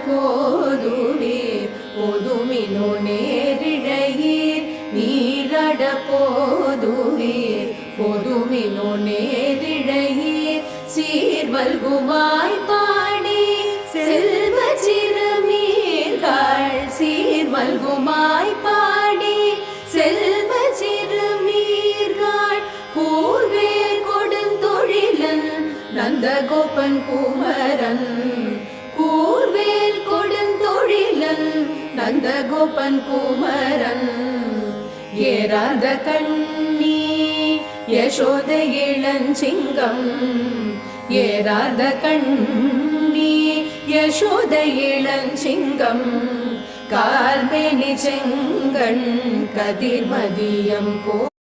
போதுவீர் பொதுமினோ நேரிழையீர் நீராட போதுவீர் பொதுமினோ நேரிழையீர் சீர்வல்குமாய் பாடி செல்வ சிறுமீர்கள் சீர்வல்குமாய் பாடி செல்வ சிறுமீர்கள் கூர்வேல் கொடுந்தொழிலன் நந்தகோபன் குமரன் கூர்வேல் கொடுந்தொழிலன் நந்தகோபன் குமரன் ஏறாத கண்ணி யசோத இளஞ்சிங்கம் ஏறாத கண்ணி யசோத இளஞ்சிங்கம் கார்மேனி செங்கண் கதிர்மதியம் போ